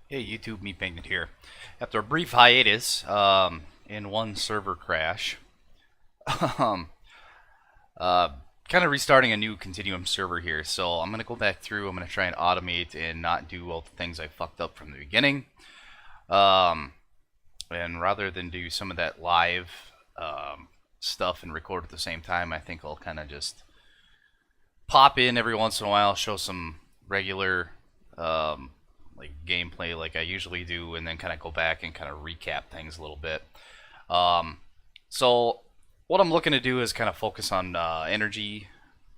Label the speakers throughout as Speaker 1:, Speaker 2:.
Speaker 1: Hey YouTube, Meef here. After a brief hiatus, in one server crash, um, uh, kind of restarting a new Continuum server here. So I'm gonna go back through. I'm gonna try and automate and not do all the things I fucked up from the beginning. Um, and rather than do some of that live stuff and record at the same time, I think I'll kind of just pop in every once in a while, show some regular like gameplay like I usually do, and then kind of go back and kind of recap things a little bit. Um, so what I'm looking to do is kind of focus on energy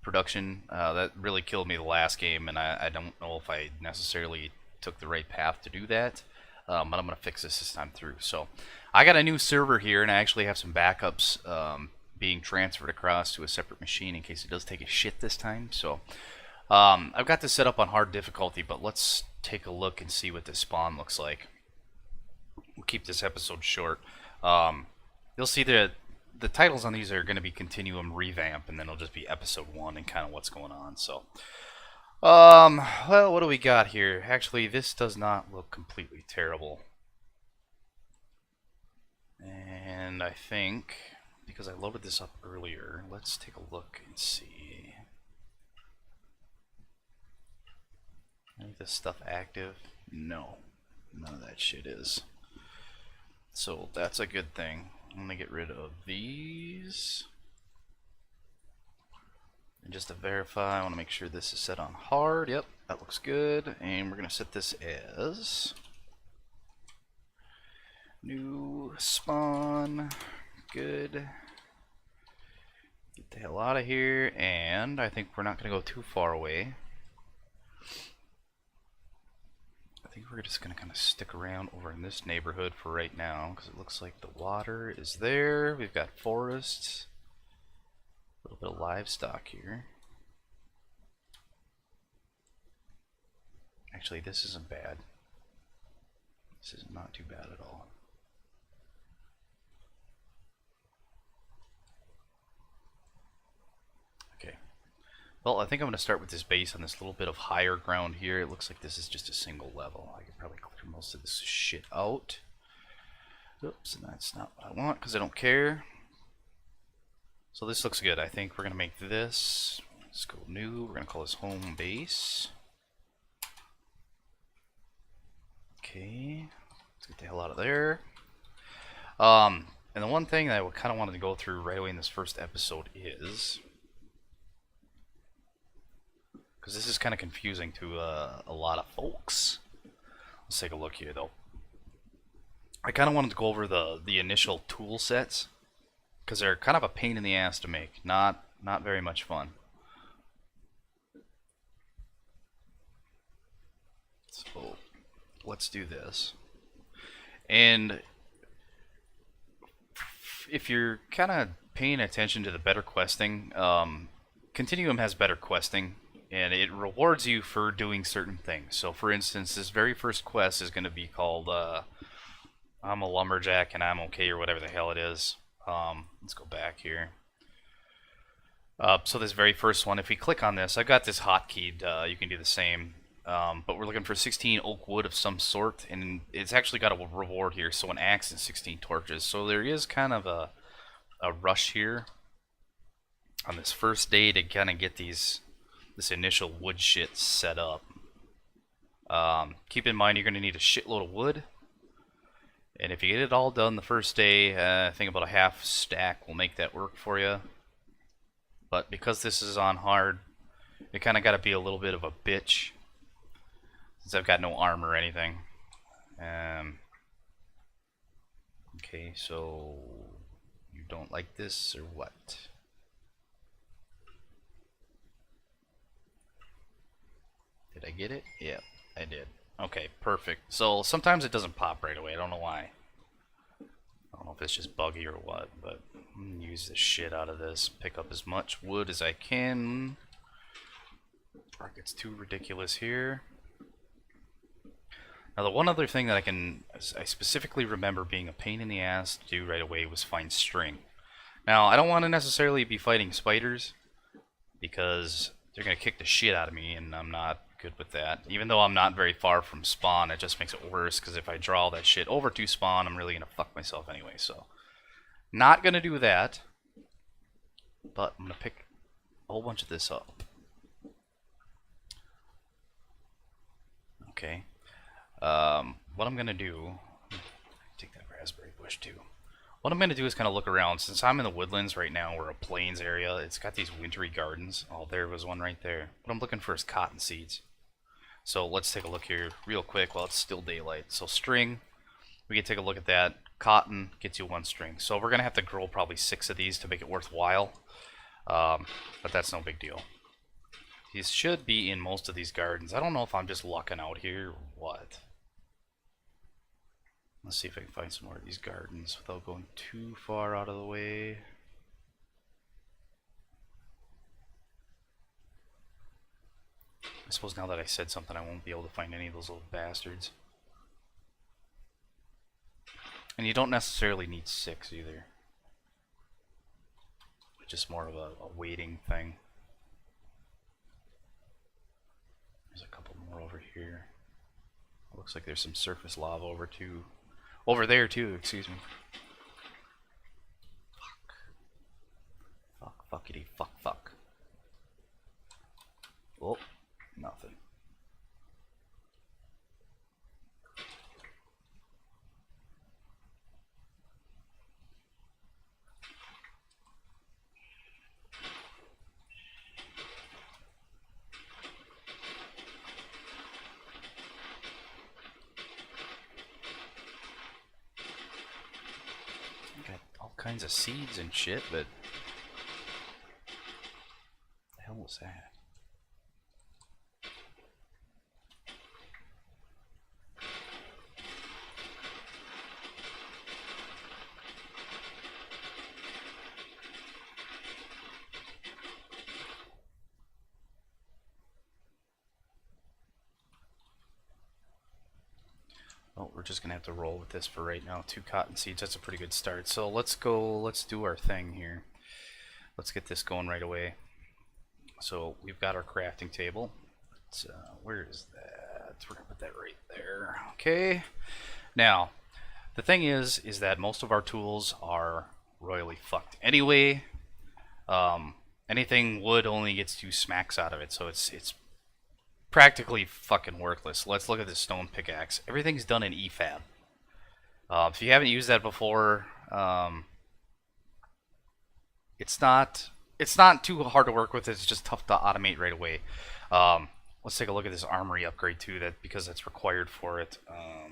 Speaker 1: production. That really killed me the last game, and I don't know if I necessarily took the right path to do that. But I'm going to fix this time through. So I got a new server here, and I actually have some backups being transferred across to a separate machine in case it does take a shit this time. So I've got this set up on hard difficulty, but let's take a look and see what this spawn looks like. We'll keep this episode short. You'll see the titles on these are going to be Continuum, Revamp, and then it'll just be episode 1 and kind of what's going on. So, well, what do we got here? Actually, this does not look completely terrible. And I think, because I loaded this up earlier, let's take a look and see. Any of this stuff active? No. None of that shit is. So that's a good thing. I'm going to get rid of these. And just to verify, I want to make sure this is set on hard. Yep, that looks good. And we're going to set this as new spawn. Good. Get the hell out of here. And I think we're not going to go too far away. I think we're just going to kind of stick around over in this neighborhood for right now, because it looks like the water is there. We've got forests, a little bit of livestock here. Actually, this isn't bad. This is not too bad at all. Okay. Well, I think I'm going to start with this base on this little bit of higher ground here. It looks like this is just a single level. I could probably clear most of this shit out. Oops, and that's not what I want because I don't care. So this looks good. I think we're going to make this, let's go new, we're going to call this home base. Okay, let's get the hell out of there. And the one thing that I kind of wanted to go through right away in this first episode is, because this is kind of confusing to a lot of folks. Let's take a look here though. I kind of wanted to go over the initial tool sets, because they're kind of a pain in the ass to make. Not very much fun. So let's do this. And if you're kind of paying attention to the better questing, Continuum has better questing, and it rewards you for doing certain things. So for instance, this very first quest is going to be called I'm a lumberjack and I'm okay, or whatever the hell it is. Let's go back here. So this very first one, if we click on this, I've got this hotkeyed, you can do the same. But we're looking for 16 oak wood of some sort, and it's actually got a reward here, so an axe and 16 torches. So there is kind of a rush here on this first day to kind of get this initial wood shit set up. Keep in mind you're going to need a shitload of wood, and if you get it all done the first day, I think about a half stack will make that work for you. But because this is on hard, you kind of got to be a little bit of a bitch, since I've got no armor or anything. Okay, so you don't like this or what? Did I get it? Yeah, I did. Okay, perfect. So sometimes it doesn't pop right away. I don't know why. I don't know if it's just buggy or what, but I'm gonna use the shit out of this. Pick up as much wood as I can. Before it gets too ridiculous here. Now the one other thing that I specifically remember being a pain in the ass to do right away was find string. Now I don't want to necessarily be fighting spiders, because they're going to kick the shit out of me and I'm not good with that. Even though I'm not very far from spawn, it just makes it worse, because if I draw all that shit over to spawn, I'm really going to fuck myself anyway, so. Not going to do that, but I'm going to pick a whole bunch of this up. Okay. What I'm going to do, take that raspberry bush too. What I'm going to do is kind of look around. Since I'm in the woodlands right now, we're a plains area, it's got these wintry gardens. Oh, there was one right there. What I'm looking for is cotton seeds. So let's take a look here real quick while it's still daylight. So string, we can take a look at that. Cotton gets you 1 string. So we're going to have to grow probably 6 of these to make it worthwhile. But that's no big deal. These should be in most of these gardens. I don't know if I'm just lucking out here or what. Let's see if I can find some more of these gardens without going too far out of the way. I suppose now that I said something, I won't be able to find any of those little bastards. And you don't necessarily need 6 either. It's just more of a waiting thing. There's a couple more over here. It looks like there's some surface lava over there too, excuse me. Fuckity fuck. Oh, nothing. Got all kinds of seeds and shit, but what the hell was that? Well, we're just gonna have to roll with this for right now. 2 cotton seeds, that's a pretty good start. So let's do our thing here. Let's get this going right away. So we've got our crafting table. Where is that? We're gonna put that right there. Okay. Now, the thing is that most of our tools are royally fucked anyway. Anything wood only gets 2 smacks out of it, so it's practically fucking worthless. Let's look at this stone pickaxe. Everything's done in EFAB. If you haven't used that before, it's not too hard to work with. It's just tough to automate right away. Let's take a look at this armory upgrade too, because that's required for it.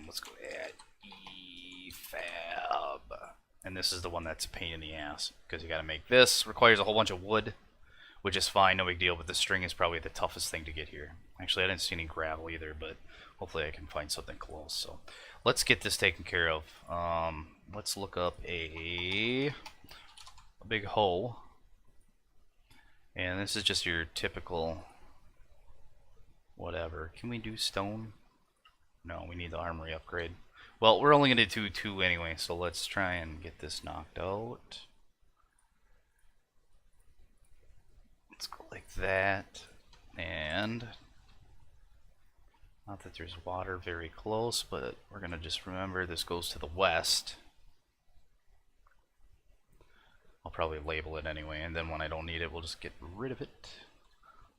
Speaker 1: Let's go add EFAB, and this is the one that's a pain in the ass because you got to make this. Requires a whole bunch of wood, which is fine, no big deal. But the string is probably the toughest thing to get here. Actually, I didn't see any gravel either, but hopefully I can find something close. So let's get this taken care of. Let's look up a big hoe. And this is just your typical whatever. Can we do stone? No, we need the armory upgrade. Well, we're only going to do 2 anyway, so let's try and get this knocked out. Let's go like that. And not that there's water very close, but we're going to just remember this goes to the west. I'll probably label it anyway, and then when I don't need it, we'll just get rid of it.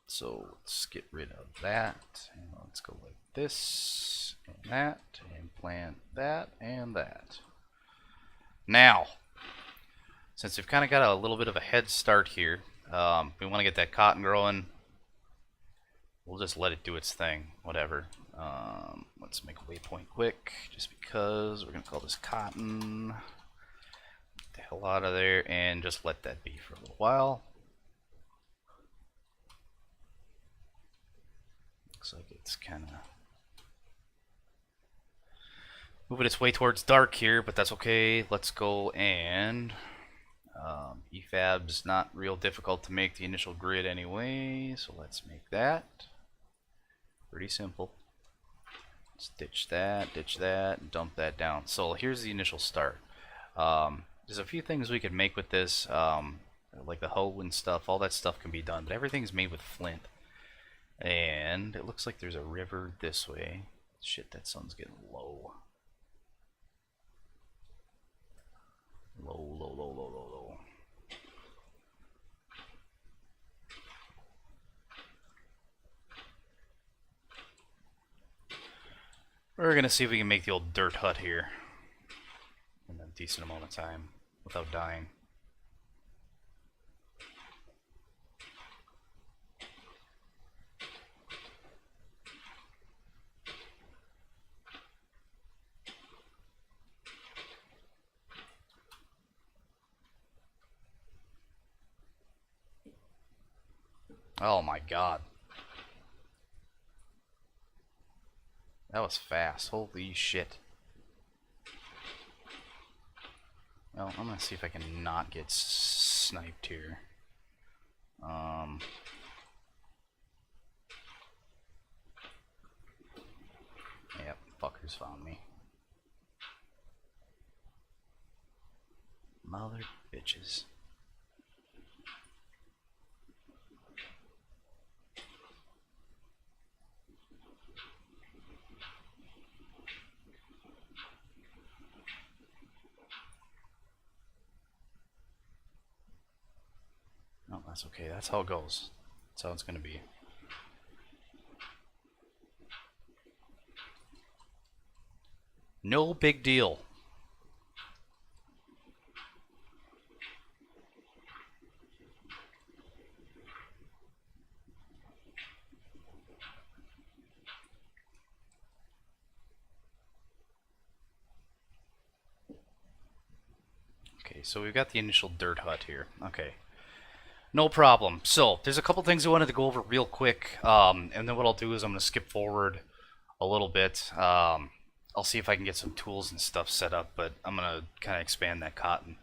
Speaker 1: So let's get rid of that, and let's go like this, and that, and plant that, and that. Now, since we've kind of got a little bit of a head start here, we want to get that cotton growing. We'll just let it do its thing, whatever. Let's make a waypoint quick, just because we're going to call this cotton. Get the hell out of there, and just let that be for a little while. Looks like it's kind of moving its way towards dark here, but that's okay. Let's go and EFAB's not real difficult to make the initial grid anyway, so let's make that. Pretty simple. Let's ditch that, and dump that down. So here's the initial start. There's a few things we can make with this, like the hoe and stuff. All that stuff can be done, but everything's made with flint. And it looks like there's a river this way. Shit, that sun's getting low. Low. We're gonna see if we can make the old dirt hut here in a decent amount of time without dying. Oh my god. That was fast. Holy shit. Well, I'm gonna see if I can not get sniped here. Yep, fuckers found me. Mother bitches. No, that's okay. That's how it goes. That's how it's gonna be. No big deal. Okay, so we've got the initial dirt hut here. Okay. No problem. So, there's a couple things I wanted to go over real quick, and then what I'll do is I'm going to skip forward a little bit. I'll see if I can get some tools and stuff set up, but I'm going to kind of expand that cotton.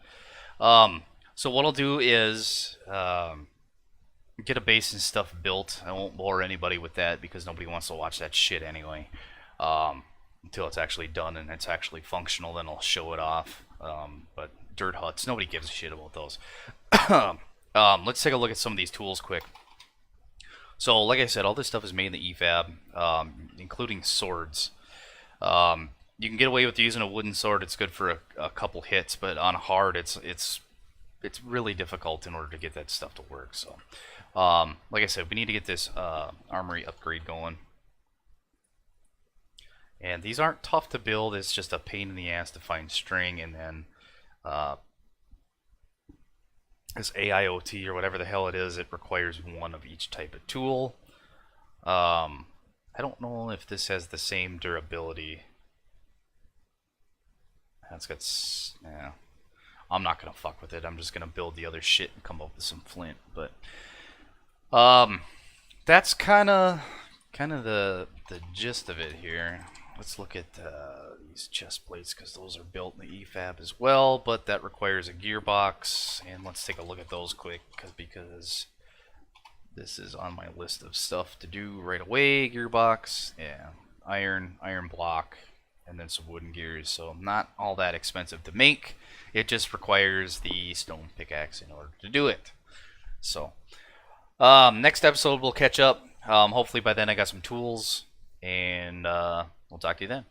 Speaker 1: So what I'll do is get a base and stuff built. I won't bore anybody with that because nobody wants to watch that shit anyway. Until it's actually done and it's actually functional, then I'll show it off. But dirt huts, nobody gives a shit about those. Let's take a look at some of these tools quick. So, like I said, all this stuff is made in the EFAB, including swords. You can get away with using a wooden sword. It's good for a couple hits, but on hard, it's really difficult in order to get that stuff to work. So, like I said, we need to get this armory upgrade going. And these aren't tough to build. It's just a pain in the ass to find string, and then this AIoT or whatever the hell it is, it requires one of each type of tool. I don't know if this has the same durability. That's got, yeah. I'm not gonna fuck with it. I'm just gonna build the other shit and come up with some flint. But that's kind of the gist of it here. Let's look at these chest plates because those are built in the EFAB as well, but that requires a gearbox. And let's take a look at those quick because this is on my list of stuff to do right away. Gearbox, yeah, iron block, and then some wooden gears. So not all that expensive to make. It just requires the stone pickaxe in order to do it. So next episode we'll catch up. Hopefully by then I got some tools, and we'll talk to you then.